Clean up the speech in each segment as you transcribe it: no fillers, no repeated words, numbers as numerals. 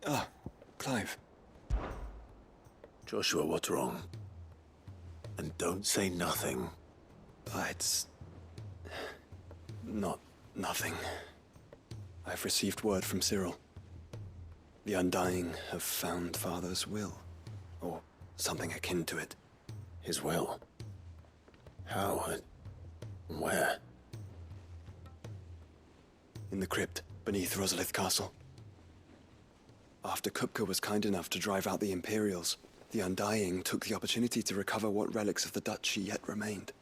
Ah, Clive. Joshua, what's wrong? And don't say nothing. It's... not nothing. I've received word from Cyril. The Undying have found Father's will, or something akin to it. His will? How and where? In the crypt beneath Rosalith Castle. After Kupka was kind enough to drive out the Imperials, the Undying took the opportunity to recover what relics of the Duchy yet remained.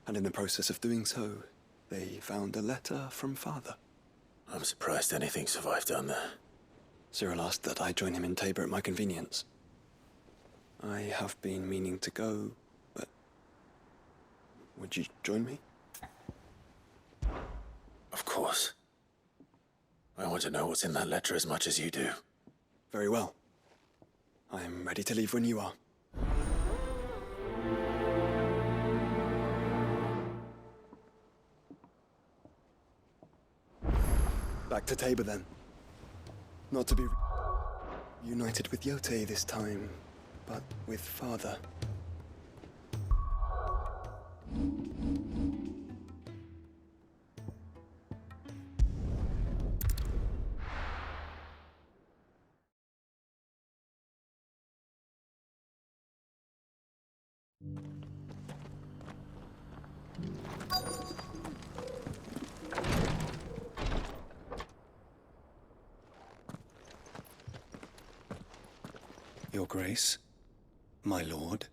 And in the process of doing so, they found a letter from Father. I'm surprised anything survived down there. Cyril asked that I join him in Tabor at my convenience. I have been meaning to go, but... would you join me? Of course. I want to know what's in that letter as much as you do. Very well. I am ready to leave when you are. Back to Tabor, then. Not to be united with Yote this time, but with Father. Your Grace, my lord,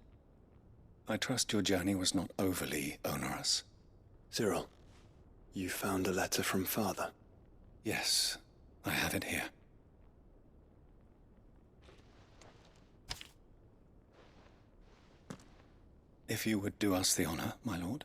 I trust your journey was not overly onerous. Cyril, you found a letter from Father? Yes, I have it here. If you would do us the honor, my lord.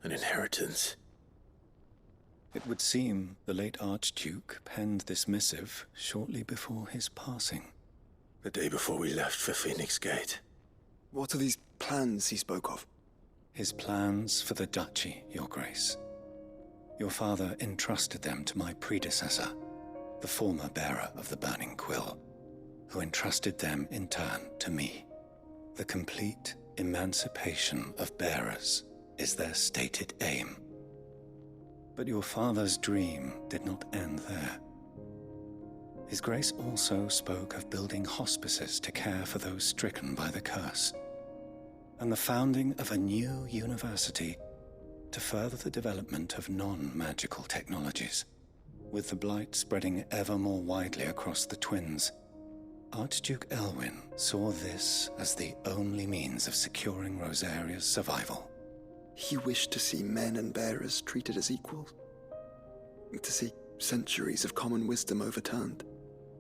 An inheritance. It would seem the late Archduke penned this missive shortly before his passing. The day before we left for Phoenix Gate. What are these plans he spoke of? His plans for the Duchy, Your Grace. Your father entrusted them to my predecessor, the former bearer of the Burning Quill, who entrusted them in turn to me. The complete emancipation of bearers is their stated aim. But your father's dream did not end there. His Grace also spoke of building hospices to care for those stricken by the curse, and the founding of a new university to further the development of non-magical technologies. With the blight spreading ever more widely across the twins, Archduke Elwin saw this as the only means of securing Rosaria's survival. He wished to see men and bearers treated as equals. To see centuries of common wisdom overturned.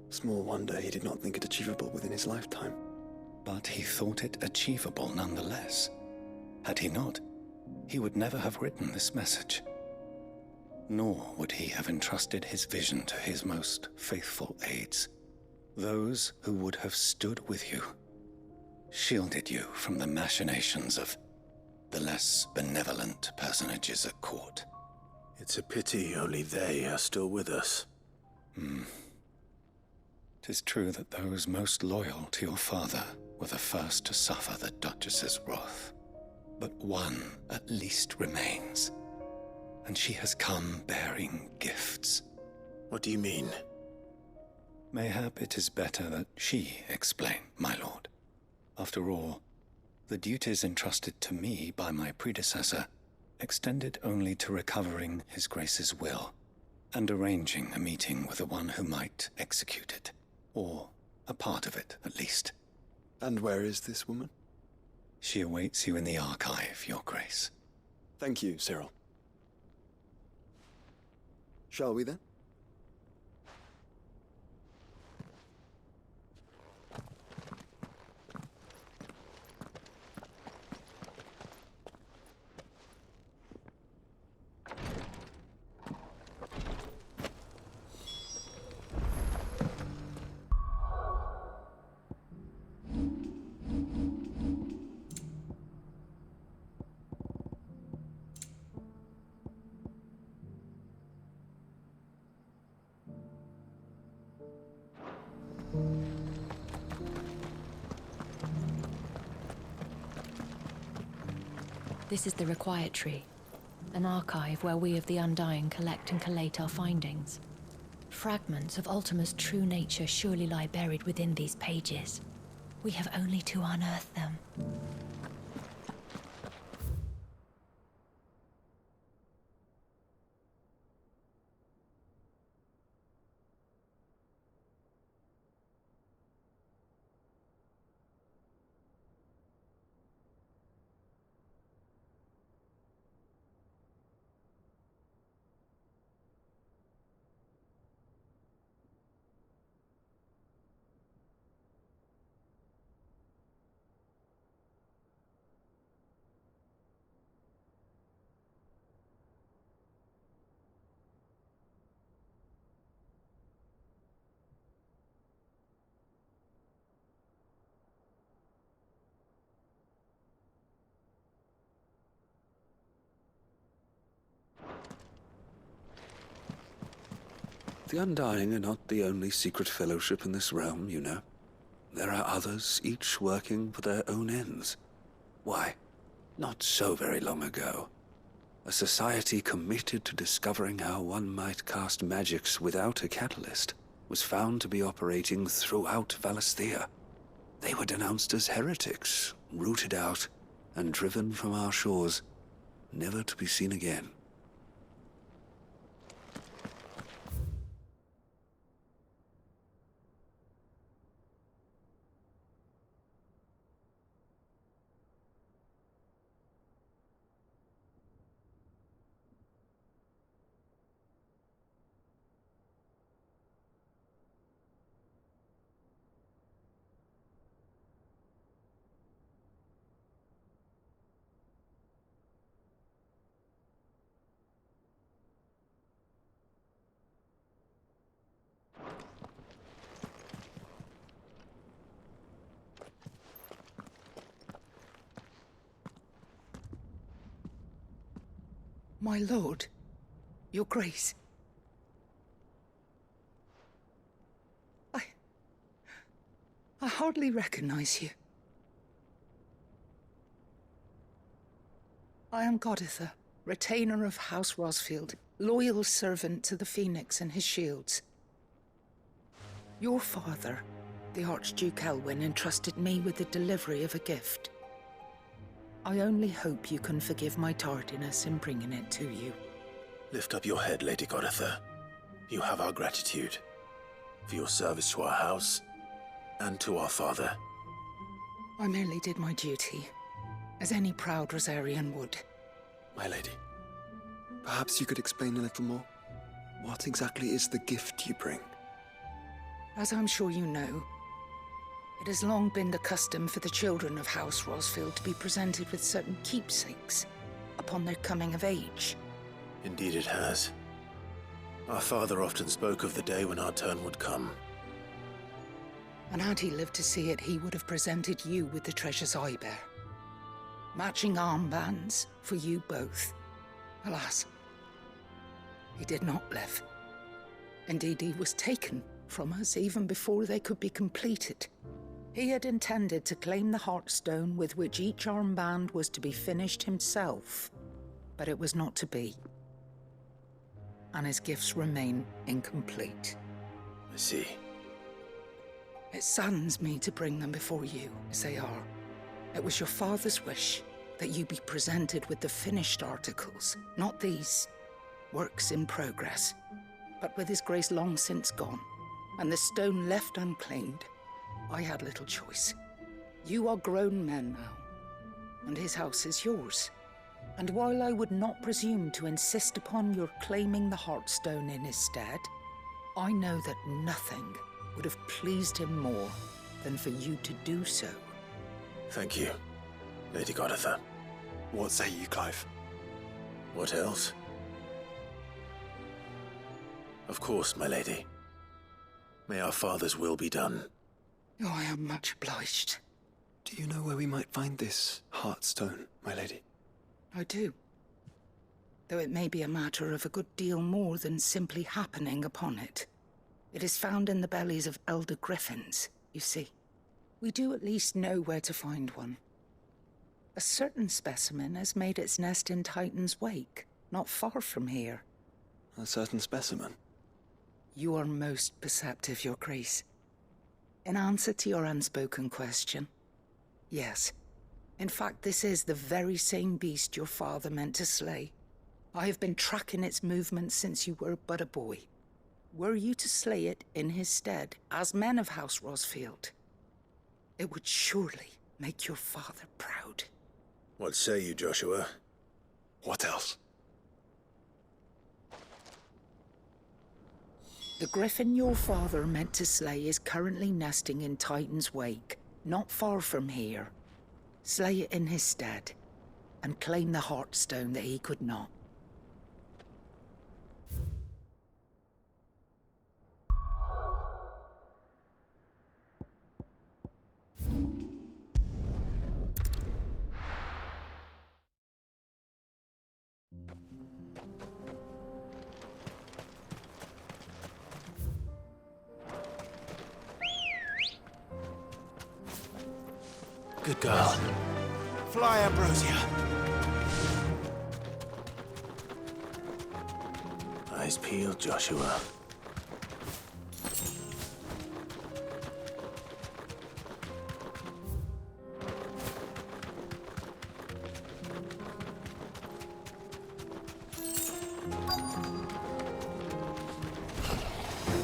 Small wonder he did not think it achievable within his lifetime. But he thought it achievable nonetheless. Had he not, he would never have written this message. Nor would he have entrusted his vision to his most faithful aides, those who would have stood with you, shielded you from the machinations of the less benevolent personages at court. It's a pity only they are still with us. 'Tis true that those most loyal to your father were the first to suffer the Duchess's wrath. But one at least remains, and she has come bearing gifts. What do you mean? Mayhap it is better that she explain, my lord. After all, The duties entrusted to me by my predecessor extended only to recovering His Grace's will and arranging a meeting with the one who might execute it, or a part of it, at least. And where is this woman? She awaits you in the archive, Your Grace. Thank you, Cyril. Shall we then? This is the Required Tree, an archive where we of the Undying collect and collate our findings. Fragments of Ultima's true nature surely lie buried within these pages. We have only to unearth them. The Undying are not the only secret fellowship in this realm, you know. There are others, each working for their own ends. Why, not so very long ago, a society committed to discovering how one might cast magics without a catalyst was found to be operating throughout Valisthea. They were denounced as heretics, rooted out, and driven from our shores, never to be seen again. My lord, Your Grace. I hardly recognize you. I am Goditha, retainer of House Rosfield, loyal servant to the Phoenix and his shields. Your father, the Archduke Elwin, entrusted me with the delivery of a gift. I only hope you can forgive my tardiness in bringing it to you. Lift up your head, Lady Goditha. You have our gratitude for your service to our house and to our father. I merely did my duty, as any proud Rosarian would. My lady, perhaps you could explain a little more? What exactly is the gift you bring? As I'm sure you know, it has long been the custom for the children of House Rosfield to be presented with certain keepsakes upon their coming of age. Indeed it has. Our father often spoke of the day when our turn would come. And had he lived to see it, he would have presented you with the treasures I bear. Matching armbands for you both. Alas, he did not live. Indeed, he was taken from us even before they could be completed. He had intended to claim the Heartstone with which each armband was to be finished himself, but it was not to be. And his gifts remain incomplete. I see. It saddens me to bring them before you, as they are. It was your father's wish that you be presented with the finished articles, not these works in progress. But with his grace long since gone, and the stone left unclaimed, I had little choice. You are grown men now, and his house is yours. And while I would not presume to insist upon your claiming the Heartstone in his stead, I know that nothing would have pleased him more than for you to do so. Thank you, Lady Goditha. What say you, Clive? What else? Of course, my lady. May our father's will be done. Oh, I am much obliged. Do you know where we might find this Heartstone, my lady? I do. Though it may be a matter of a good deal more than simply happening upon it. It is found in the bellies of elder griffins, you see. We do at least know where to find one. A certain specimen has made its nest in Titan's Wake, not far from here. A certain specimen? You are most perceptive, Your Grace. In answer to your unspoken question, yes. In fact, this is the very same beast your father meant to slay. I have been tracking its movements since you were but a boy. Were you to slay it in his stead, as men of House Rosfield, it would surely make your father proud. What say you, Joshua? What else? The griffin your father meant to slay is currently nesting in Titan's Wake, not far from here. Slay it in his stead, and claim the Heartstone that he could not. Good girl. Fly, Ambrosia. Eyes peeled, Joshua.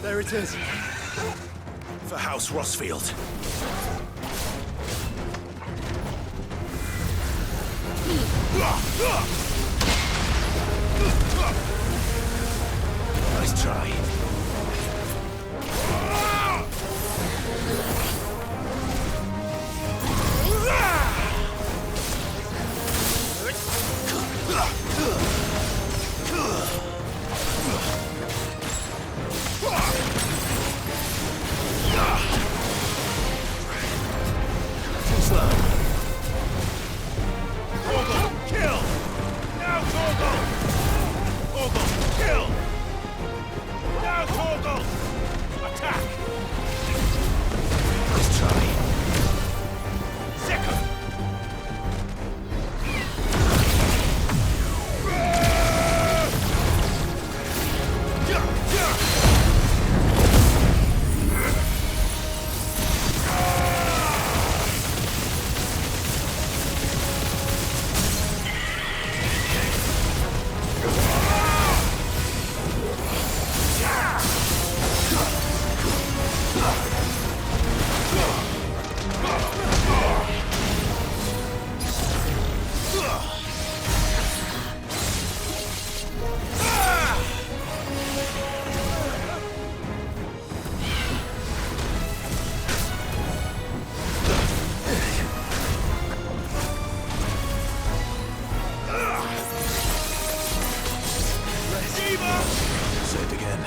There it is. For House Rosfield. Nice try. Too slow. Kill! Now, Torgal! Torgal, kill! Now, Torgal! Attack! Nice try. Second! Say it again.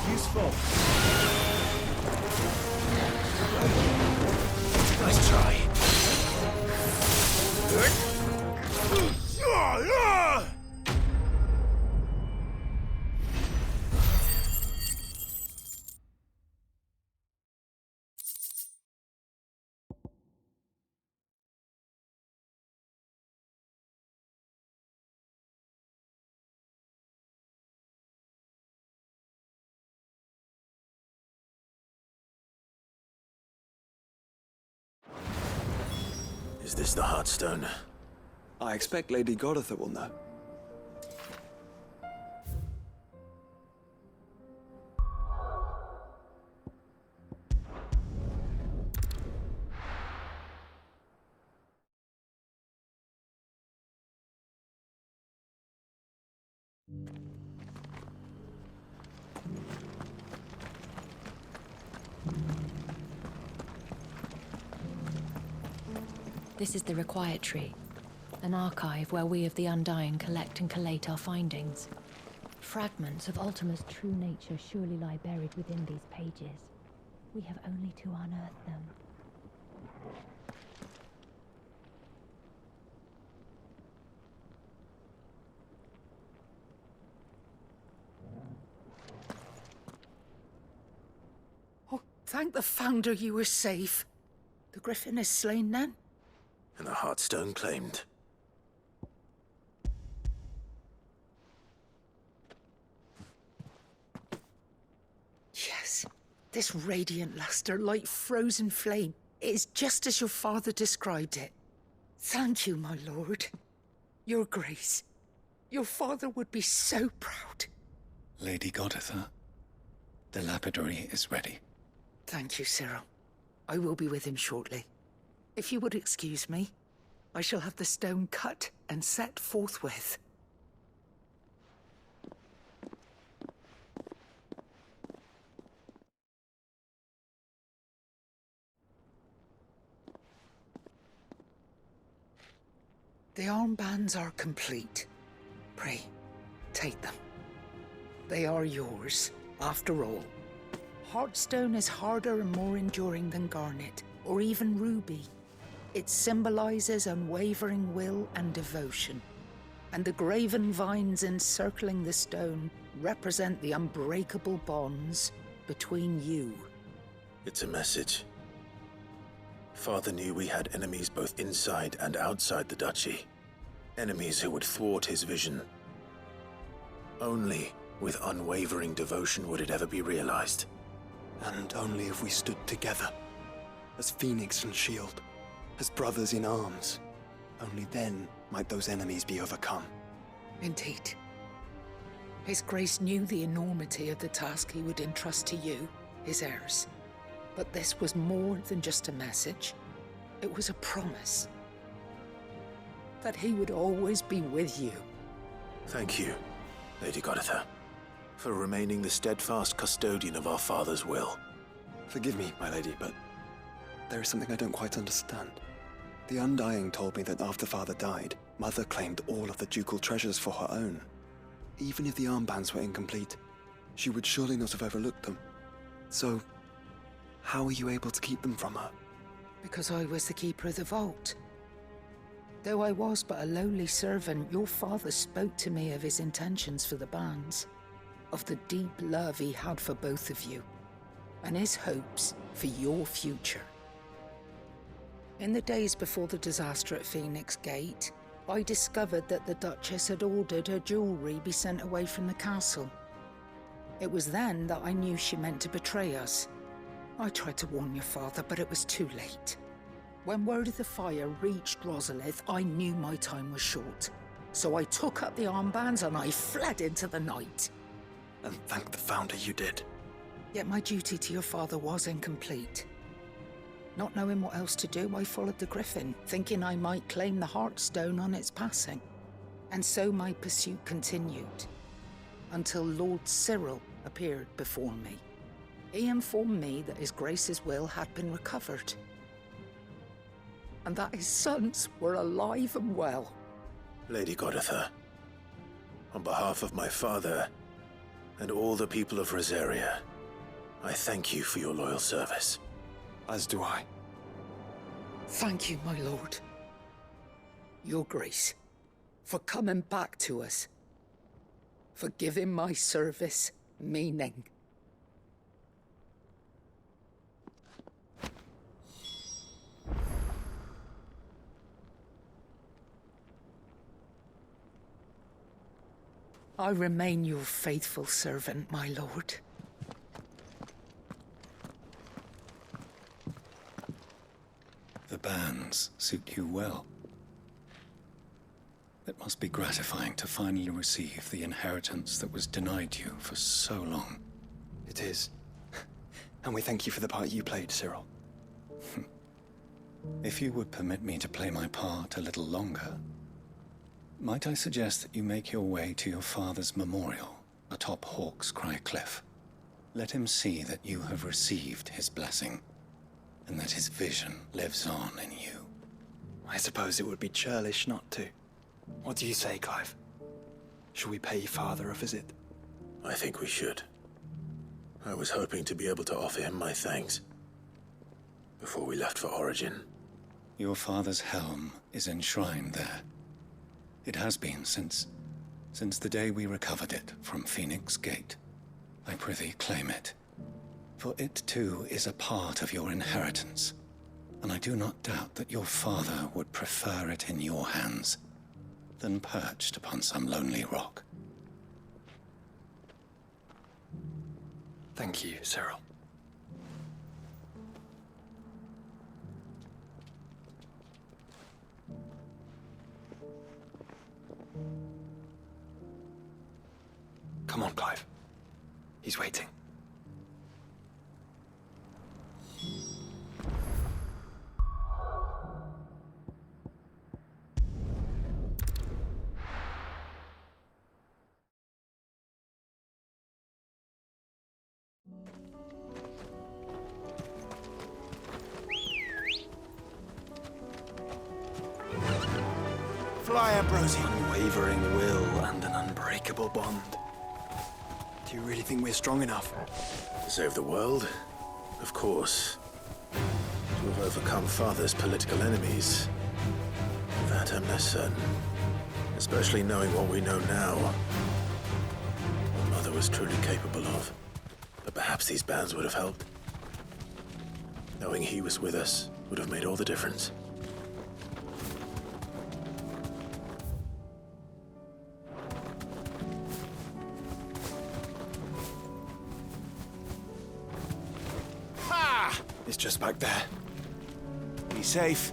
Useful. Nice try. Is this the Heartstone? I expect Lady Goditha will know. This is the Required Tree, an archive where we of the Undying collect and collate our findings. Fragments of Ultima's true nature surely lie buried within these pages. We have only to unearth them. Oh, thank the Founder you were safe. The Griffin is slain then? And the Heartstone claimed. Yes, this radiant luster like frozen flame. It is just as your father described it. Thank you, my lord. Your Grace. Your father would be so proud. Lady Goditha, the lapidary is ready. Thank you, Cyril. I will be with him shortly. If you would excuse me, I shall have the stone cut and set forthwith. The armbands are complete. Pray, take them. They are yours, after all. Heartstone is harder and more enduring than garnet, or even ruby. It symbolizes unwavering will and devotion, and the graven vines encircling the stone represent the unbreakable bonds between you. It's a message. Father knew we had enemies both inside and outside the duchy. Enemies who would thwart his vision. Only with unwavering devotion would it ever be realized. And only if we stood together, as Phoenix and Shield, as brothers in arms. Only then might those enemies be overcome. Indeed. His Grace knew the enormity of the task he would entrust to you, his heirs. But this was more than just a message. It was a promise. That he would always be with you. Thank you, Lady Goditha, for remaining the steadfast custodian of our father's will. Forgive me, my lady, but there is something I don't quite understand. The Undying told me that after Father died, Mother claimed all of the ducal treasures for her own. Even if the armbands were incomplete, she would surely not have overlooked them. So, how were you able to keep them from her? Because I was the keeper of the vault. Though I was but a lowly servant, your father spoke to me of his intentions for the bands, of the deep love he had for both of you, and his hopes for your future. In the days before the disaster at Phoenix Gate, I discovered that the Duchess had ordered her jewelry be sent away from the castle. It was then that I knew she meant to betray us. I tried to warn your father, but it was too late. When word of the fire reached Rosalith, I knew my time was short. So I took up the armbands and I fled into the night. And thank the Founder you did. Yet my duty to your father was incomplete. Not knowing what else to do, I followed the Griffin, thinking I might claim the Heartstone on its passing. And so my pursuit continued, until Lord Cyril appeared before me. He informed me that His Grace's will had been recovered, and that his sons were alive and well. Lady Goditha, on behalf of my father and all the people of Rosaria, I thank you for your loyal service. As do I. Thank you, my lord. Your Grace, for coming back to us. For giving my service meaning. I remain your faithful servant, my lord. The bands hands suit you well. It must be gratifying to finally receive the inheritance that was denied you for so long. It is. And we thank you for the part you played, Cyril. If you would permit me to play my part a little longer, might I suggest that you make your way to your father's memorial atop Hawk's Cry Cliff? Let him see that you have received his blessing, and that his vision lives on in you. I suppose it would be churlish not to. What do you say, Clive? Shall we pay Father a visit? I think we should. I was hoping to be able to offer him my thanks before we left for Origin. Your father's helm is enshrined there. It has been since the day we recovered it from Phoenix Gate. I prithee claim it, for it too is a part of your inheritance, and I do not doubt that your father would prefer it in your hands than perched upon some lonely rock. Thank you, Cyril. Come on, Clive. He's waiting. Fly, Ambrosian. Unwavering will and an unbreakable bond. Do you really think we're strong enough? To save the world? Of course. To have overcome Father's political enemies? That I'm less certain. Especially knowing what we know now. What Mother was truly capable of. But perhaps these bands would have helped. Knowing he was with us would have made all the difference. It's just back there. Be safe.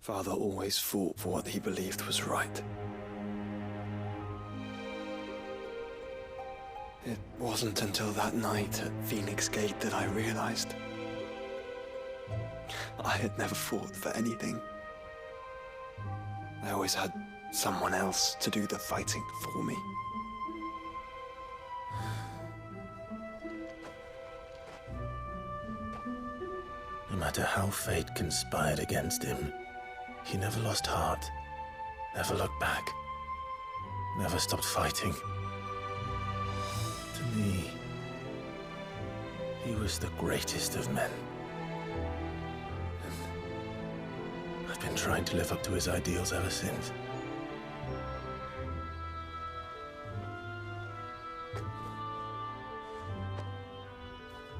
Father always fought for what he believed was right. It wasn't until that night at Phoenix Gate that I realized I had never fought for anything. I always had someone else to do the fighting for me. No matter how fate conspired against him, he never lost heart, never looked back, never stopped fighting. To me, he was the greatest of men. And I've been trying to live up to his ideals ever since.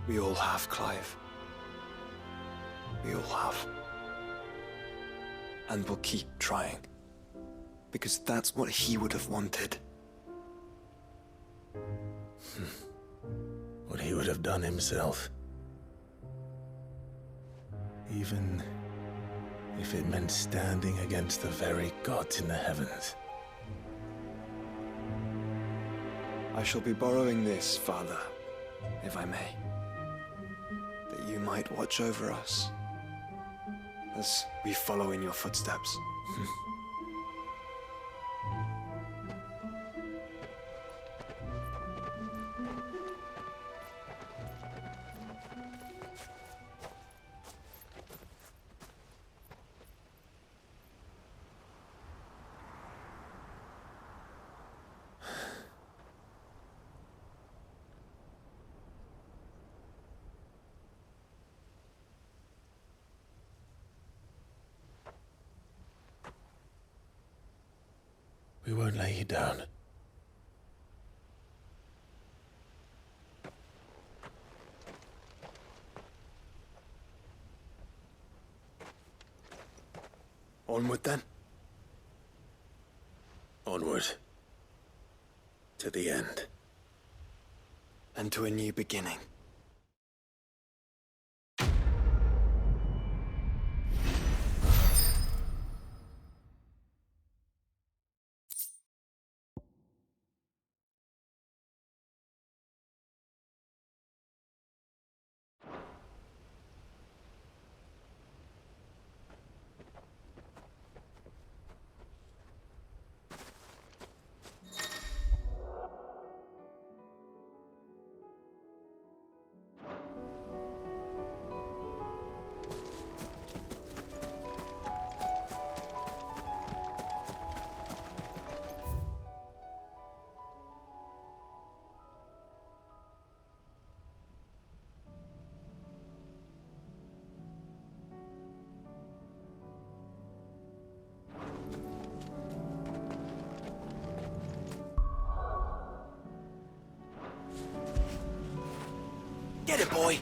We all have, Clive. We all have. And we'll keep trying. Because that's what he would have wanted. What he would have done himself. Even if it meant standing against the very gods in the heavens. I shall be borrowing this, Father, if I may. That you might watch over us as we follow in your footsteps. We won't lay you down. Onward then? Onward. To the end. And to a new beginning. Get it, boy!